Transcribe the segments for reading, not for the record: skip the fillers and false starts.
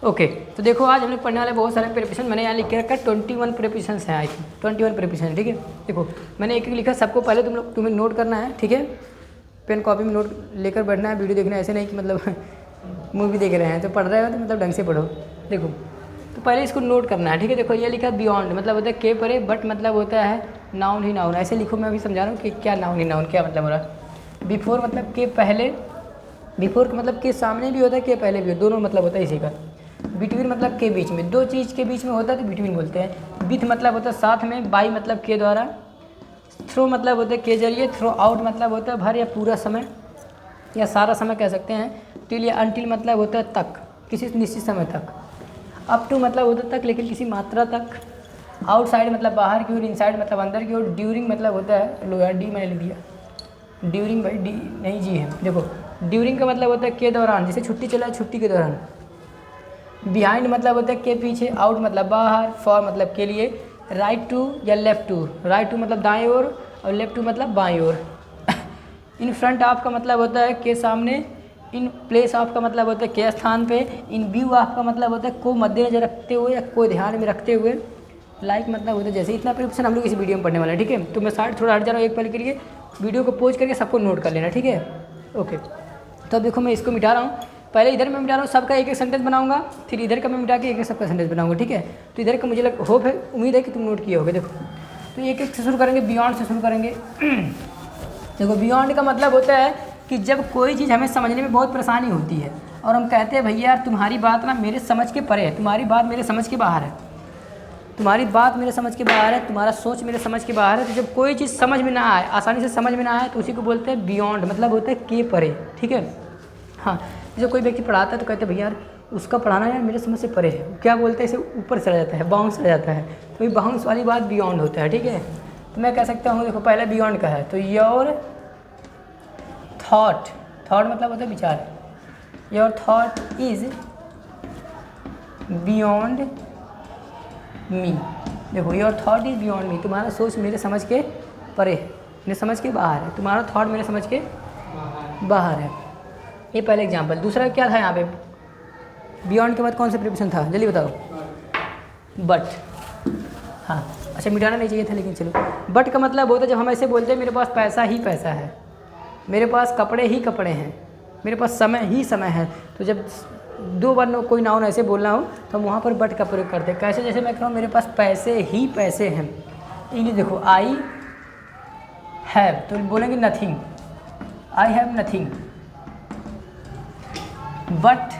Okay तो देखो आज हम लोग पढ़ने वाले बहुत सारे प्रिपरेशन। मैंने यहाँ लिख के रखा 21 प्रिपरेशन हैं, आई थिंक 21 प्रिपरेशन, ठीक है। देखो मैंने एक एक लिखा, सबको पहले तुम्हें नोट करना है, ठीक है। पेन कॉपी में नोट लेकर बैठना है, वीडियो देखना है, ऐसे नहीं कि मतलब मूवी देख रहे हैं तो पढ़ रहे हो तो मतलब ढंग से पढ़ो। देखो तो पहले इसको नोट करना है, ठीक है। देखो ये लिखा बियॉन्ड मतलब होता है के परे, बट मतलब होता है नाउन ही नाउन। ऐसे लिखो, मैं अभी समझा रहा हूँ कि क्या नाउन ही नाउन क्या मतलब हो रहा है। बिफोर मतलब के पहले, बिफोर का मतलब के सामने भी होता है, के पहले भी होता है, दोनों मतलब होता है इसी का। बिटवीन मतलब के बीच में, दो चीज़ के बीच में होता है तो बिटवीन बोलते हैं। विथ मतलब होता है साथ में, बाई मतलब के द्वारा, थ्रो मतलब होता है के जरिए, थ्रो आउट मतलब होता है भर या पूरा समय या सारा समय कह सकते हैं। टिल या अनटिल मतलब होता है तक, किसी निश्चित समय तक। अप टू मतलब होता है तक लेकिन किसी मात्रा तक। आउटसाइड मतलब बाहर की ओर, इनसाइड मतलब अंदर की ओर। ड्यूरिंग मतलब होता है, लो यार डी मैंने लिख दिया, ड्यूरिंग भाई डी नहीं जी है। देखो ड्यूरिंग का मतलब होता है के दौरान, जैसे छुट्टी चला है छुट्टी के दौरान। बिहाइंड मतलब होता है के पीछे। आउट मतलब बाहर। फॉर मतलब के लिए। राइट टू या लेफ्ट टू, राइट टू मतलब दाएं ओर और लेफ्ट टू मतलब बाएं ओर। इन फ्रंट ऑफ का मतलब होता है के सामने। इन प्लेस ऑफ का मतलब होता है के स्थान पे। इन व्यू ऑफ का मतलब होता है को मद्देनजर रखते हुए या को ध्यान में रखते हुए। लाइक मतलब होता है जैसे। इतना प्रिपरेशन हम लोग इस वीडियो में पढ़ने वाले हैं, ठीक है। तो मैं साइड थोड़ा हट जा रहा हूँ एक पल के लिए, वीडियो को पॉज करके सबको नोट कर लेना, ठीक है। ओके तो अब देखो मैं इसको मिटा रहा हूँ। पहले इधर मैं मिटा रहा हूँ, सबका एक एक सेंटेंस बनाऊंगा, फिर इधर का मैं मिटा के एक एक सबका सेंटेंस बनाऊंगा, ठीक है। तो इधर का मुझे होप है, उम्मीद है कि तुम नोट किए होगे। देखो तो एक एक से शुरू करेंगे, बियॉन्ड से शुरू करेंगे। देखो बियॉन्ड का मतलब होता है कि जब कोई चीज़ हमें समझने में बहुत परेशानी होती है और हम कहते हैं भैया यार तुम्हारी बात ना मेरे समझ के परे है, तुम्हारी बात मेरे समझ के बाहर है, तुम्हारी बात मेरे समझ के बाहर है, तुम्हारा सोच मेरे समझ के बाहर है। तो जब कोई चीज़ समझ में ना आए, आसानी से समझ में ना आए, तो उसी को बोलते हैं बियॉन्ड, मतलब होता है के परे, ठीक है। हाँ जब कोई व्यक्ति पढ़ाता है तो कहते हैं भैया यार उसका पढ़ाना यार मेरे समझ से परे है, क्या बोलते हैं इसे ऊपर चला जाता है, बाउंस चला जाता है। तो ये बाउंस वाली बात बियॉन्ड होता है, ठीक है। तो मैं कह सकता हूँ, देखो पहले बियॉन्ड का है तो योर थॉट, थॉट मतलब होता है विचार। Your thought is beyond me. देखो your thought is beyond me, तुम्हारा सोच मेरे समझ के परे है, मेरे समझ के बाहर है, तुम्हारा थॉट मेरे समझ के बाहर है। ये पहले एग्जाम्पल। दूसरा क्या था यहाँ पे, बियॉन्ड के बाद कौन सा प्रिपरेशन था जल्दी बताओ। बट, हाँ अच्छा मिटाना नहीं चाहिए था लेकिन चलो। बट का मतलब होता है जब हम ऐसे बोलते हैं मेरे पास पैसा ही पैसा है, मेरे पास कपड़े ही कपड़े हैं, मेरे पास समय ही समय है। तो जब दो बार कोई नाउन ऐसे बोलना हो तो हम वहाँ पर बट का प्रयोग करते हैं। कैसे, जैसे मैं कह रहा हूँ मेरे पास पैसे ही पैसे हैं, इंग्लिश देखो आई हैव, तो बोलेंगे nothing, I have nothing but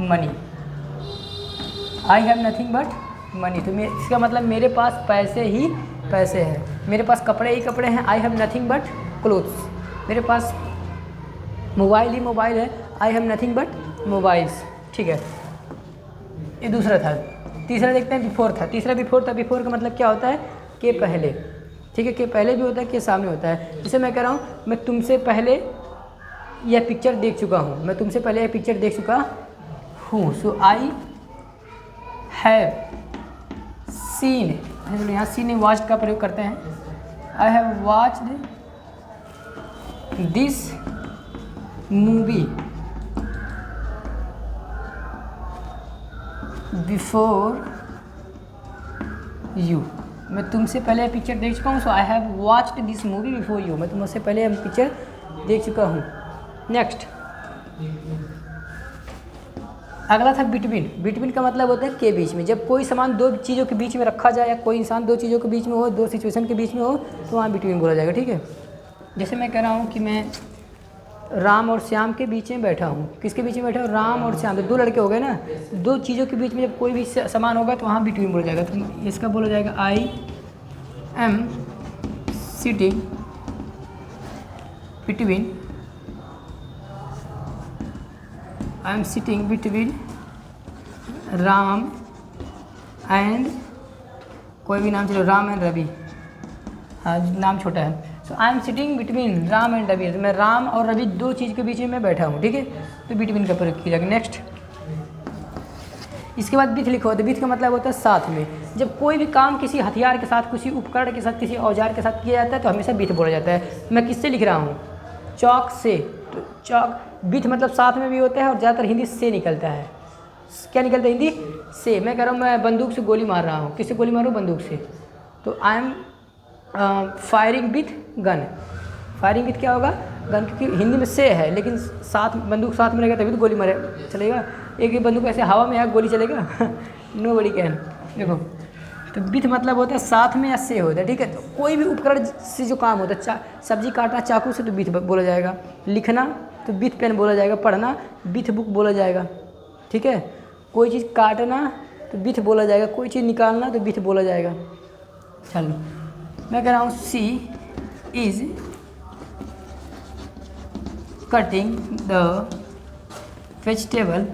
money, I have nothing but money. तो इसका मतलब मेरे पास पैसे ही पैसे हैं, मेरे पास कपड़े ही कपड़े हैं, I have nothing but clothes. मेरे पास मोबाइल ही मोबाइल है, I have nothing but mobiles, ठीक है। ये दूसरा था। तीसरा देखते हैं बिफोर था। तीसरा बिफोर था। बिफोर का मतलब क्या होता है, के पहले, ठीक है। के पहले भी होता है, के सामने होता है। जैसे मैं कह रहा हूँ मैं तुमसे पहले यह पिक्चर देख चुका हूँ, मैं तुमसे पहले यह पिक्चर देख चुका हूँ। सो आई हैव सीन, यहाँ सीन वॉच्ड का प्रयोग करते हैं। I have watched this movie before you, मैं तुमसे पहले पिक्चर देख चुका हूँ। So I have watched this movie before you, मैं तुमसे पहले हम पिक्चर देख चुका हूँ। नेक्स्ट अगला था बिटवीन। बिटवीन का मतलब होता है के बीच में। जब कोई सामान दो चीज़ों के बीच में रखा जाए या कोई इंसान दो चीज़ों के बीच में हो, दो सिचुएशन के बीच में हो, तो वहाँ बिटवीन बोला जाएगा, ठीक है। जैसे मैं कह रहा हूँ कि मैं राम और श्याम के बीच में बैठा हूँ। किसके बीच में बैठा हूँ, राम और श्याम, दो लड़के हो गए ना। दो चीज़ों के बीच में जब कोई भी सामान होगा तो वहाँ बिटवीन बोला जाएगा। तो इसका बोला जाएगा आई am sitting between, I am sitting between Ram and, कोई भी नाम चलो, राम एंड रवि, हाँ नाम छोटा है। So I am sitting between Ram and Ravi, मैं राम और रवि दो चीज़ के बीच में मैं बैठा हूँ, ठीक है। तो बिटवीन का प्रयोग किया जाएगा। नेक्स्ट इसके बाद विथ लिखो। तो विथ का मतलब होता है साथ में। जब कोई भी काम किसी हथियार के साथ, किसी उपकरण के साथ, किसी औजार के साथ किया जाता है तो हमेशा विथ बोला जाता है। मैं किससे लिख रहा हूँ, चौक से, तो चौक विथ मतलब साथ में भी होता है और ज़्यादातर हिंदी से निकलता है। क्या निकलता है हिंदी से। मैं कह रहा हूँ मैं बंदूक से गोली मार रहा हूँ, किससे गोली मारूँ, बंदूक से, तो I am firing with gun. Firing with क्या होगा, गन, क्योंकि हिंदी में से है लेकिन साथ बंदूक साथ में रहेगा तभी तो गोली मारे चलेगा। एक ही बंदूक ऐसे हवा में या गोली चलेगा नो बड़ी कैन। देखो तो विथ मतलब होता है साथ में या से होता है, ठीक है। तो कोई भी उपकरण से जो काम होता है, सब्जी काटना चाकू से तो विथ बोला जाएगा, लिखना तो विथ पेन बोला जाएगा, पढ़ना विथ बुक बोला जाएगा, ठीक है। कोई चीज़ काटना तो विथ बोला जाएगा, कोई चीज़ निकालना तो विथ बोला जाएगा। चलो मैं कह रहा हूँ she is cutting the vegetable,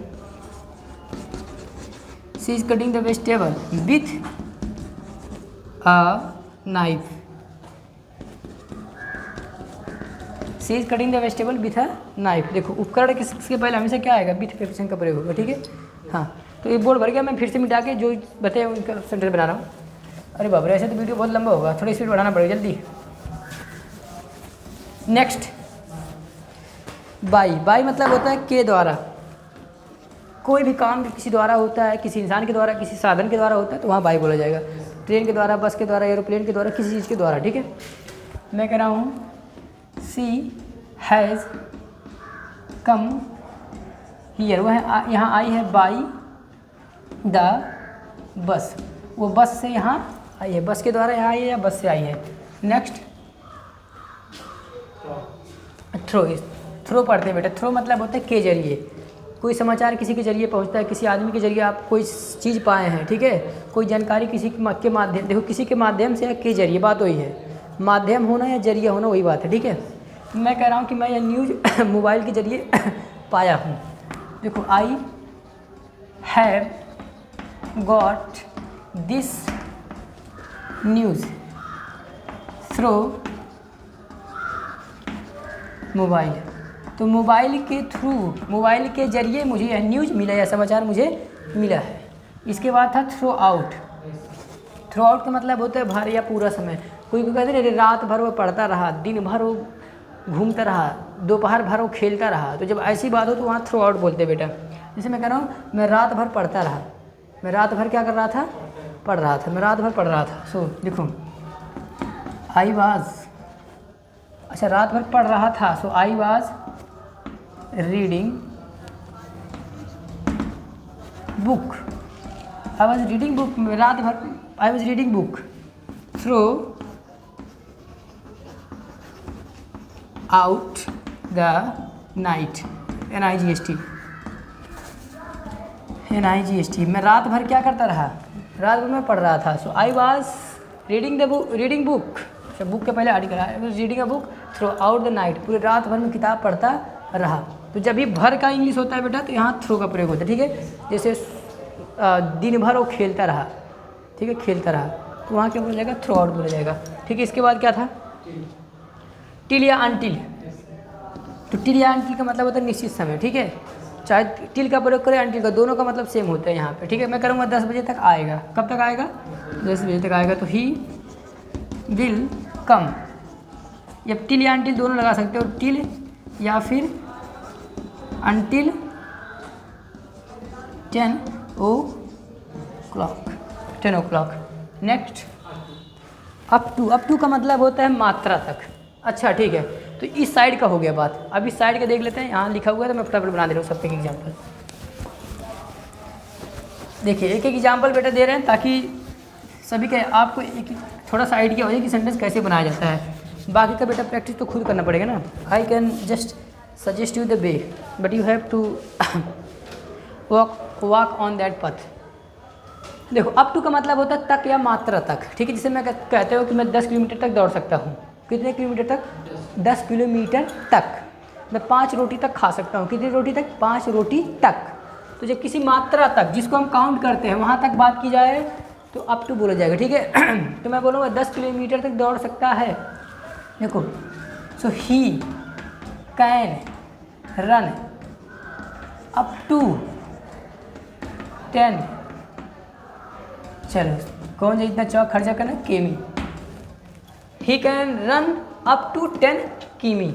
she is cutting the vegetable with a knife. She is cutting the vegetable with a knife. देखो उपकरण किसके पहले हमेशा क्या आएगा, विथ प्रीपोजिशन का प्रयोग होगा, ठीक है। हाँ तो ये बोर्ड भर गया, मैं फिर से मिटा के जो बताया उनका सेंटेंस बना रहा हूँ। अरे बाप रे, ऐसे तो वीडियो बहुत लंबा होगा, थोड़ी स्पीड बढ़ाना पड़ेगा जल्दी। Next by. बाई मतलब होता है के द्वारा। कोई भी काम किसी द्वारा होता है, किसी इंसान के द्वारा, किसी साधन के द्वारा होता है तो वहाँ बाई बोला जाएगा। ट्रेन के द्वारा, बस के द्वारा, एरोप्लेन के द्वारा, किसी चीज़ के द्वारा, ठीक है। मैं कह रहा हूँ सी हैज़ कम हियर, वह यहाँ आई है बाई द बस, वो बस से यहाँ आई है, बस के द्वारा यहाँ आई है या बस से आई है। Next throw. थ्रो पढ़ते हैं बेटा। थ्रो मतलब होता है के जरिए, कोई समाचार किसी के जरिए पहुंचता है, किसी आदमी के जरिए आप कोई चीज़ पाए हैं, ठीक है। कोई जानकारी किसी के माध्यम, देखो किसी के माध्यम से या के जरिए, बात वही है, माध्यम होना या जरिए होना वही बात है, ठीक है। मैं कह रहा हूँ कि मैं यह न्यूज़ मोबाइल के जरिए पाया हूँ। देखो I have got this news through mobile. तो मोबाइल के थ्रू, मोबाइल के जरिए मुझे यह न्यूज़ मिला या समाचार मुझे मिला है। इसके बाद था थ्रू आउट। थ्रू आउट का मतलब होता है भर या पूरा समय। कोई कहते हैं रात भर वो पढ़ता रहा, दिन भर वो घूमता रहा, दोपहर भर वो खेलता रहा, तो जब ऐसी बात हो तो वहाँ थ्रू आउट बोलते बेटा। जैसे मैं कह रहा हूँ मैं रात भर पढ़ता रहा, मैं रात भर क्या कर रहा था, पढ़ रहा था, मैं रात भर पढ़ रहा था। सो देखो आई वाज, अच्छा रात भर पढ़ रहा था, so I was reading book. I was reading book, रात भर I was reading book throughout the night. NIGST, मैं रात भर क्या करता रहा, रात भर मैं पढ़ रहा था। So I was reading the book, reading book, अच्छा बुक के पहले article, I was reading a book throughout the night, पूरे रात भर में किताब पढ़ता रहा। तो जब भी भर का इंग्लिश होता है बेटा तो यहाँ थ्रू का प्रयोग होता है, ठीक है। जैसे दिन भर वो खेलता रहा, ठीक है, खेलता रहा, तो वहाँ क्या बोला जाएगा, थ्रू आउट बोला जाएगा, ठीक है। इसके बाद क्या था, टिल या अनटिल। तो टिल या अनटिल का मतलब होता है निश्चित समय, ठीक है। चाहे टिल का प्रयोग करें अनटिल का, दोनों का मतलब सेम होता है यहाँ पे, ठीक है। मैं करूँगा 10 बजे तक आएगा, कब तक आएगा, 10 बजे तक आएगा, तो ही विल कम। या टिल या अनटिल दोनों लगा सकते हो, टिल या फिर until 10 o'clock। Next up to. Up to का मतलब होता है मात्रा तक। अच्छा ठीक है, तो इस साइड का हो गया बात। अब इस साइड का देख लेते हैं, यहाँ लिखा हुआ है तो मैं फटाफट बना दे रहा हूँ सबके एग्जाम्पल। देखिए एक एक एग्जाम्पल बेटा दे रहे हैं ताकि सभी के आपको एक थोड़ा सा आइडिया हो जाए कि सेंटेंस कैसे बनाया जाता है। बाकी का बेटा प्रैक्टिस तो खुद करना पड़ेगा ना। I can just suggest you the way but you have to walk on that path. देखो अप टू का मतलब होता है तक या मात्रा तक, ठीक है। जिसे मैं कहते हो कि मैं 10 किलोमीटर तक दौड़ सकता हूँ। कितने किलोमीटर तक, 10 किलोमीटर तक। मैं 5 रोटी तक खा सकता हूँ, कितनी रोटी तक, 5 रोटी तक। तो जब किसी मात्रा तक जिसको हम काउंट करते हैं वहाँ तक बात की जाए तो अप टू बोला जाएगा, ठीक है। तो मैं बोलूँगा 10 किलोमीटर तक दौड़ सकता है। देखो so he can run up to 10, चलो कौन सा इतना चौक खर्चा करना, किमी। He can run up to 10 किमी,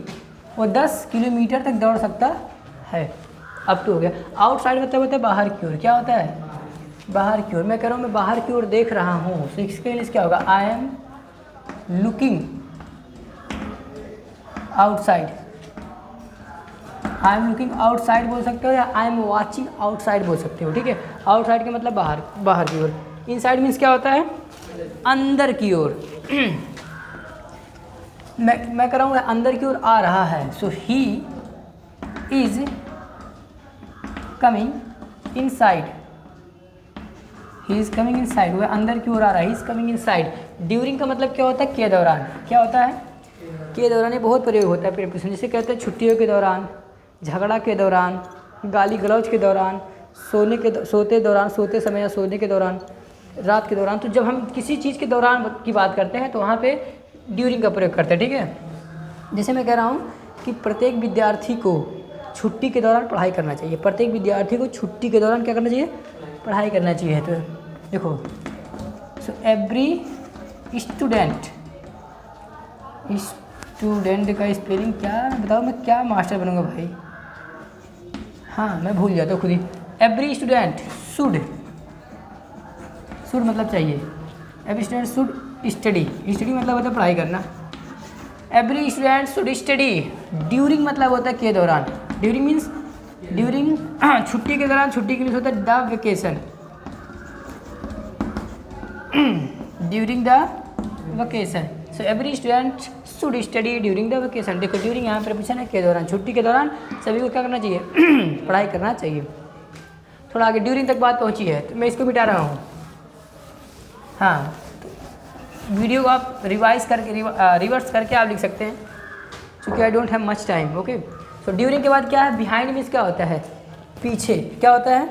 वो 10 किलोमीटर तक दौड़ सकता है। अप टू हो गया। आउटसाइड मतलब होता है बाहर की ओर, क्या होता है बाहर की ओर। मैं कह रहा हूँ मैं बाहर की ओर देख रहा हूँ, तो इसके लिए क्या होगा, I am looking outside. I am looking outside बोल सकते हो या आई एम वॉचिंग आउटसाइड बोल सकते हो, ठीक है। आउटसाइड का मतलब बाहर, बाहर की ओर। इनसाइड मीन्स क्या होता है, अंदर की ओर। मैं कह रहा हूँ अंदर की ओर आ रहा है, so he is coming inside. He is coming inside, वह अंदर की ओर आ रहा है, he is coming inside. During का मतलब क्या होता है, के दौरान। क्या होता है, के दौरान। ये बहुत प्रयोग होता है प्रीपोजिशन, जिसे कहते हैं छुट्टियों के दौरान, झगड़ा के दौरान, गाली गलौज के दौरान, सोते दौरान, सोते समय या सोने के दौरान, रात के दौरान। तो जब हम किसी चीज़ के दौरान की बात करते हैं तो वहाँ पे ड्यूरिंग का प्रयोग करते हैं, ठीक है। जैसे मैं कह रहा हूँ कि प्रत्येक विद्यार्थी को छुट्टी के दौरान पढ़ाई करना चाहिए। प्रत्येक विद्यार्थी को छुट्टी के दौरान क्या करना चाहिए, पढ़ाई करना चाहिए। तो देखो, सो एवरी स्टूडेंट, स्टूडेंट का स्पेलिंग क्या बताओ, मैं क्या मास्टर बनूंगा भाई। हाँ मैं भूल जाता हूँ खुद ही। एवरी स्टूडेंट शुड, शुड मतलब चाहिए। Every student should study, study मतलब होता है पढ़ाई करना। Every student should study. During मतलब होता है के दौरान। ड्यूरिंग मीन्स ड्यूरिंग, छुट्टी के दौरान। छुट्टी के लिए होता है the vacation, during the vacation. So every student should study during the vacation. देखो ड्यूरिंग यहाँ प्रीपोजिशन है, के दौरान। छुट्टी के दौरान सभी को क्या करना चाहिए, पढ़ाई करना चाहिए। थोड़ा आगे ड्यूरिंग तक बात पहुँची है तो मैं इसको मिटा रहा हूँ। हाँ, तो वीडियो को आप रिवाइज करके रिवर्स करके आप लिख सकते हैं, क्योंकि I don't have much time. Okay, तो ड्यूरिंग के बाद क्या है, बिहाइंड मीन्स क्या होता है, पीछे। क्या होता है,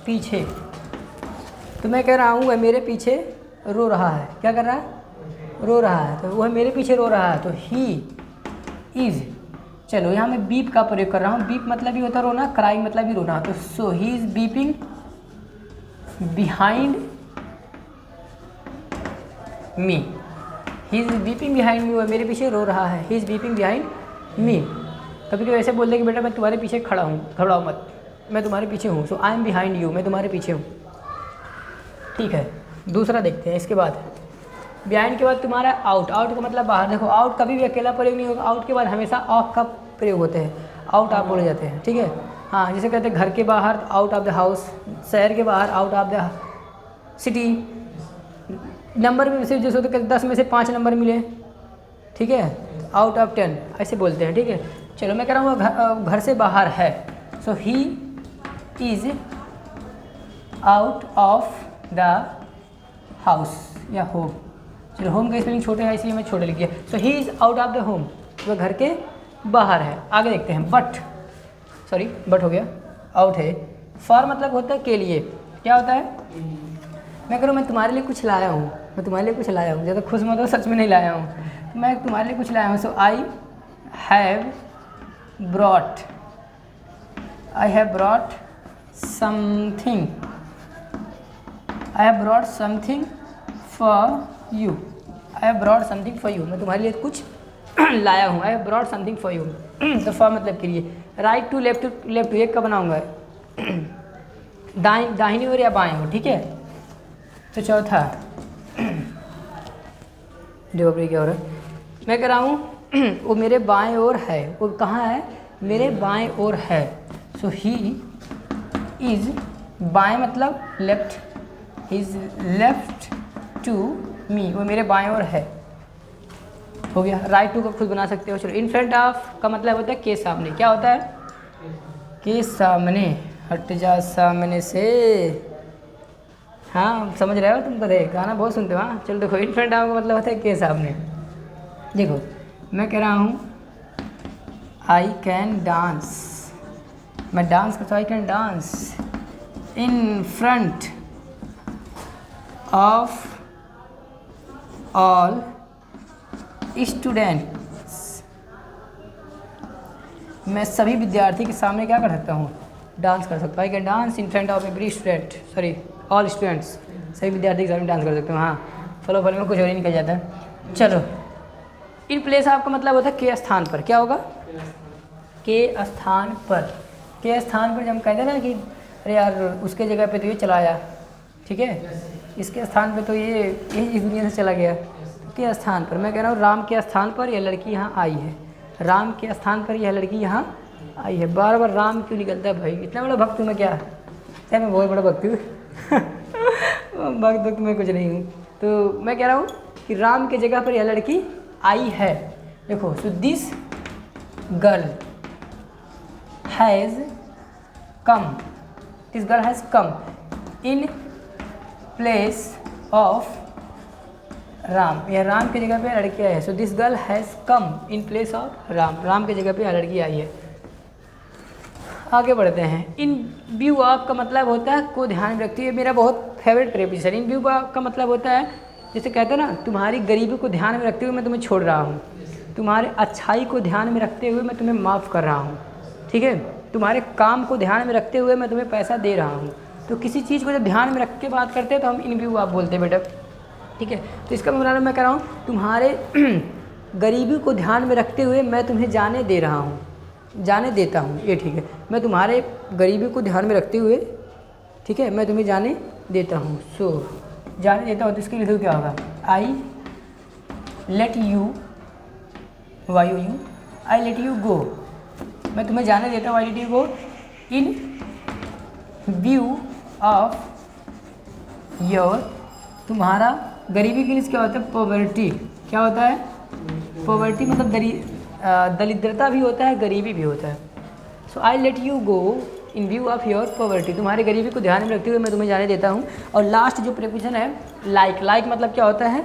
पीछे। तो मैं कह रहा हूँ वह मेरे पीछे रो रहा है। क्या कर रहा है, रो रहा है। तो वह मेरे पीछे रो रहा है, तो ही इज़। चलो यहाँ मैं बीप का प्रयोग कर रहा हूँ। बीप मतलब भी होता है रोना, क्राइंग मतलब भी रोना। तो so he is weeping behind me. He is weeping behind me, वह मेरे पीछे रो रहा है। He is weeping behind me. कभी कभी ऐसे बोल दे कि बेटा मैं तुम्हारे पीछे खड़ा हूँ, घबराओ मत, मैं तुम्हारे पीछे हूँ। So I M behind you, मैं तुम्हारे पीछे हूँ, ठीक है। दूसरा देखते हैं इसके बाद। बिहाइंड के बाद तुम्हारा आउट। आउट का मतलब बाहर। देखो आउट कभी भी अकेला प्रयोग नहीं होगा, आउट के बाद हमेशा ऑफ का प्रयोग होते हैं। आउट आप बोले जाते हैं, ठीक है। हाँ, जैसे कहते हैं घर के बाहर आउट ऑफ द हाउस, शहर के बाहर out of the city. Number में से जैसे होते 10 में से 5 नंबर मिले, ठीक है, आउट ऑफ 10 ऐसे बोलते हैं, ठीक है। चलो मैं कह रहा हूँ घर से बाहर है, so he is out of the house या होम। चलो होम का स्पेलिंग छोटे है इसलिए मैं छोटे लिख दिया। So he is out of the home, वह घर के बाहर है। आगे देखते हैं, बट, सॉरी बट हो गया, आउट है। फॉर मतलब होता है के लिए। क्या होता है, मैं कह रहा हूँ मैं तुम्हारे लिए कुछ लाया हूँ, मैं तुम्हारे लिए कुछ लाया हूँ। ज़्यादा खुश मत हो, सच में नहीं लाया हूँ, मैं तुम्हारे लिए कुछ लाया हूँ। So I have brought, I have brought something, I have brought something for you, I have brought something for you, मैं तुम्हारे लिए कुछ लाया हूँ। I have brought something for you. तो फॉर मतलब के लिए। राइट टू लेफ्ट, लेफ्ट एक का बनाऊँगा, दाहिनी ओर या बाएं ओर, ठीक है। तो चौथा, देखो अपनी क्या हो रहा है, मैं कह रहा हूँ वो मेरे बाएं ओर है। वो कहाँ है, मेरे बाएं ओर है। सो ही इज़, बाएं मतलब left, is left to me, वो मेरे बाएं ओर है। हो गया। राइट टू का खुद बना सकते हो। चलो इन फ्रंट ऑफ का मतलब होता है के सामने। क्या होता है, के सामने। हट जा सामने से। हाँ समझ रहे हो तुम, पता है गाना बहुत सुनते हो। हाँ चलो देखो, इन फ्रंट ऑफ का मतलब होता है के सामने। देखो मैं कह रहा हूँ आई कैन डांस, मैं डांस करता हूँ, I can dance in front of all students, मैं सभी विद्यार्थी के सामने क्या कर सकता हूँ, डांस कर सकता हूँ। I can dance in front of every student, sorry all students, सभी विद्यार्थी के सामने डांस कर सकते हो। हाँ फलो फल में कुछ और ही निकल जाता है। चलो इन प्लेस आपका मतलब होता है के स्थान पर। क्या होगा, के स्थान पर। के स्थान पर जब हम कहते हैं ना कि अरे यार उसके जगह पे तो ये चला आया, ठीक है, इसके स्थान पे तो ये इस दुनिया से चला गया, के स्थान पर मैं कह रहा हूँ राम के स्थान पर यह लड़की यहाँ आई है, राम के स्थान पर यह लड़की यहाँ आई है। बार बार राम क्यों निकलता है भाई, इतना बड़ा भक्त हूँ मैं क्या? मैं बहुत बड़ा भक्त हूँ भक्त मैं कुछ नहीं हूँ। तो मैं कह रहा हूँ कि राम के जगह पर यह लड़की आई है। देखो, so this girl has come, this girl has come in place of Ram, यह राम की जगह पे लड़की आई है। So this girl has come in place of Ram, Ram की जगह पे यह लड़की आई है। आगे बढ़ते हैं। इन व्यू ऑफ का मतलब होता है को ध्यान में रखती है, मेरा बहुत फेवरेट प्रीपोजिशन। इन व्यू का मतलब होता है जैसे कहते हैं ना, तुम्हारी गरीबी को ध्यान में रखते हुए मैं तुम्हें छोड़ रहा हूँ, तुम्हारे अच्छाई को ध्यान में रखते हुए मैं तुम्हें माफ़ कर रहा हूँ, ठीक है, तुम्हारे काम को ध्यान में रखते हुए मैं तुम्हें पैसा दे रहा हूँ। तो किसी चीज़ को जब ध्यान में रख के बात करते हैं तो हम इन व्यू ऑफ बोलते हैं बेटा, ठीक है। तो इसका मतलब मैं कह रहा हूँ तुम्हारे गरीबी को ध्यान में रखते हुए मैं तुम्हें जाने दे रहा हूँ, जाने देता हूँ, ये ठीक है। मैं तुम्हारे गरीबी को ध्यान में रखते हुए, ठीक है, मैं तुम्हें जाने देता हूँ। सो जाने देता हूँ तो इसके लिए क्या होगा? आई let you, why you, I let you गो, मैं तुम्हें जाने देता हूँ, आई let you go in view of your, तुम्हारा गरीबी के लिए क्या होता है? पॉवर्टी, क्या होता है? पॉवर्टी मतलब दरिद्रता भी होता है, गरीबी भी होता है। So I let you go in view of your poverty, तुम्हारी गरीबी को ध्यान में रखते हुए मैं तुम्हें जाने देता हूँ। और लास्ट जो प्रीपोजिशन है लाइक, लाइक मतलब क्या होता है?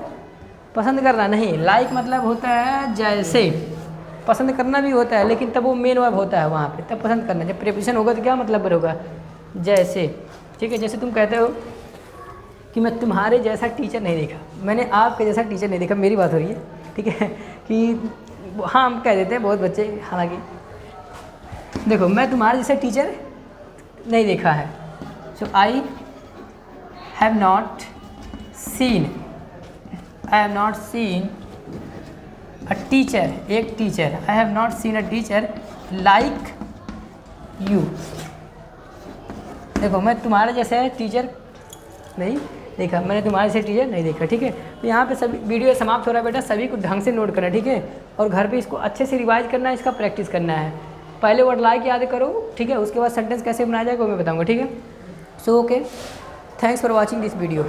पसंद करना नहीं, लाइक मतलब होता है जैसे, पसंद करना भी होता है लेकिन तब वो मेन वर्ब होता है वहाँ पे, तब पसंद करना। जब प्रीपोजिशन होगा तो क्या मतलब होगा? जैसे, ठीक है। जैसे तुम कहते हो कि मैं तुम्हारे जैसा टीचर नहीं देखा, मैंने आपके जैसा टीचर नहीं देखा, मेरी बात हो रही है, ठीक है, कि हाँ हम कह देते हैं बहुत बच्चे, हालांकि देखो मैं तुम्हारे जैसा टीचर नहीं देखा है। So I have not seen, I have not seen a teacher, एक teacher, I have not seen a teacher like you. देखो मैं तुम्हारे जैसा टीचर नहीं देखा, मैंने तुम्हारे से टीचर नहीं देखा, ठीक है। तो यहाँ पे सभी वीडियो समाप्त हो रहा है बेटा, सभी को ढंग से नोट करना, ठीक है, और घर पे इसको अच्छे से रिवाइज करना है, इसका प्रैक्टिस करना है। पहले वर्ड लाइक याद करो, ठीक है, उसके बाद सेंटेंस कैसे बनाया जाएगा वो मैं बताऊँगा, ठीक है। So okay, thanks for watching this video.